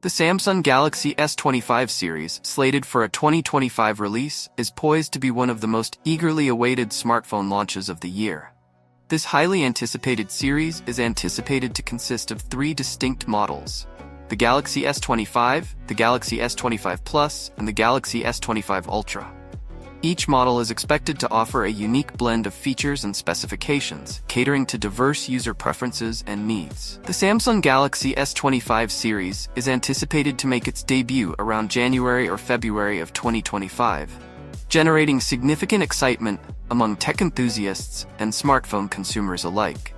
The Samsung Galaxy S25 series, slated for a 2025 release, is poised to be one of the most eagerly awaited smartphone launches of the year. This highly anticipated series is anticipated to consist of three distinct models: the Galaxy S25, the Galaxy S25 Plus, and the Galaxy S25 Ultra. Each model is expected to offer a unique blend of features and specifications, catering to diverse user preferences and needs. The Samsung Galaxy S25 series is anticipated to make its debut around January or February of 2025, generating significant excitement among tech enthusiasts and smartphone consumers alike.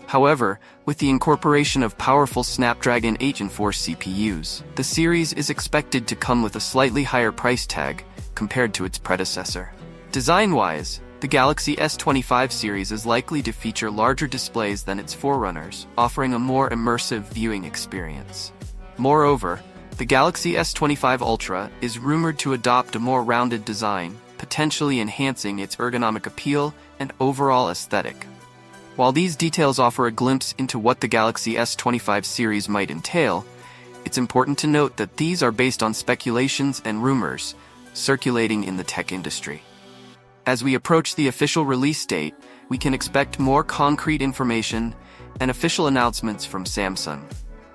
However, with the incorporation of powerful Snapdragon 8 Gen 4 CPUs, the series is expected to come with a slightly higher price tag compared to its predecessor. Design-wise, the Galaxy S25 series is likely to feature larger displays than its forerunners, offering a more immersive viewing experience. Moreover, the Galaxy S25 Ultra is rumored to adopt a more rounded design, potentially enhancing its ergonomic appeal and overall aesthetic. While these details offer a glimpse into what the Galaxy S25 series might entail, it's important to note that these are based on speculations and rumors circulating in the tech industry. As we approach the official release date, we can expect more concrete information and official announcements from Samsung.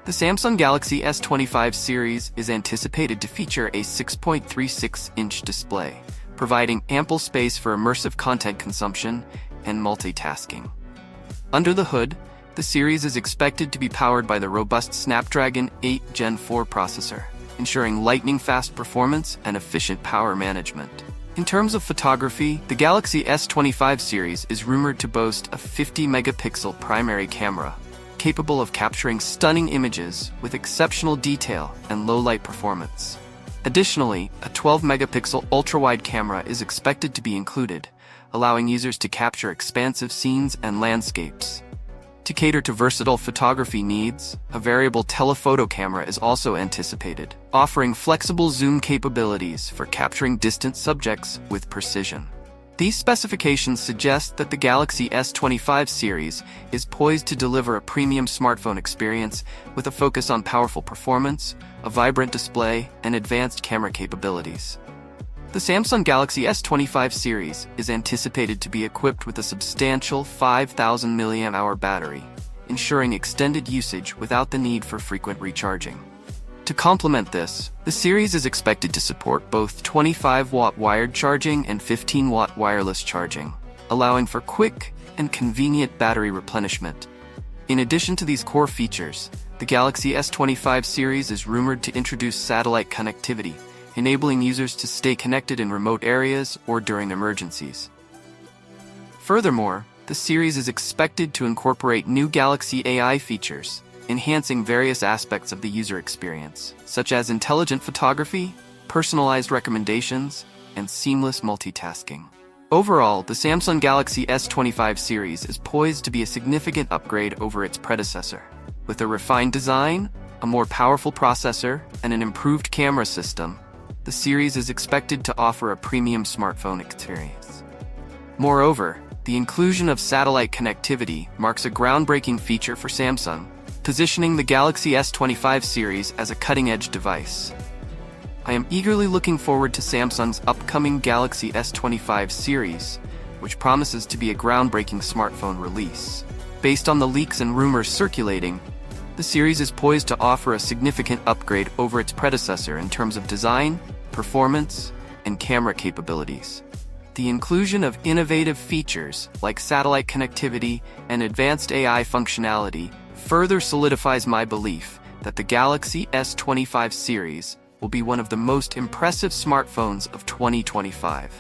The Samsung Galaxy S25 series is anticipated to feature a 6.36-inch display, providing ample space for immersive content consumption and multitasking. Under the hood, the series is expected to be powered by the robust Snapdragon 8 Gen 4 processor, ensuring lightning-fast performance and efficient power management. In terms of photography, the Galaxy S25 series is rumored to boast a 50-megapixel primary camera, capable of capturing stunning images with exceptional detail and low-light performance. Additionally, a 12-megapixel ultra-wide camera is expected to be included, allowing users to capture expansive scenes and landscapes. To cater to versatile photography needs, a variable telephoto camera is also anticipated, offering flexible zoom capabilities for capturing distant subjects with precision. These specifications suggest that the Galaxy S25 series is poised to deliver a premium smartphone experience with a focus on powerful performance, a vibrant display, and advanced camera capabilities. The Samsung Galaxy S25 series is anticipated to be equipped with a substantial 5,000 mAh battery, ensuring extended usage without the need for frequent recharging. To complement this, the series is expected to support both 25-watt wired charging and 15-watt wireless charging, allowing for quick and convenient battery replenishment. In addition to these core features, the Galaxy S25 series is rumored to introduce satellite connectivity, enabling users to stay connected in remote areas or during emergencies. Furthermore, the series is expected to incorporate new Galaxy AI features, enhancing various aspects of the user experience, such as intelligent photography, personalized recommendations, and seamless multitasking. Overall, the Samsung Galaxy S25 series is poised to be a significant upgrade over its predecessor. With a refined design, a more powerful processor, and an improved camera system, the series is expected to offer a premium smartphone experience. Moreover, the inclusion of satellite connectivity marks a groundbreaking feature for Samsung, positioning the Galaxy S25 series as a cutting-edge device. I am eagerly looking forward to Samsung's upcoming Galaxy S25 series, which promises to be a groundbreaking smartphone release. Based on the leaks and rumors circulating, the series is poised to offer a significant upgrade over its predecessor in terms of design, performance, and camera capabilities. The inclusion of innovative features like satellite connectivity and advanced AI functionality further solidifies my belief that the Galaxy S25 series will be one of the most impressive smartphones of 2025.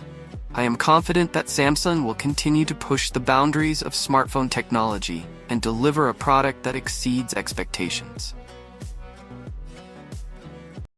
I am confident that Samsung will continue to push the boundaries of smartphone technology and deliver a product that exceeds expectations.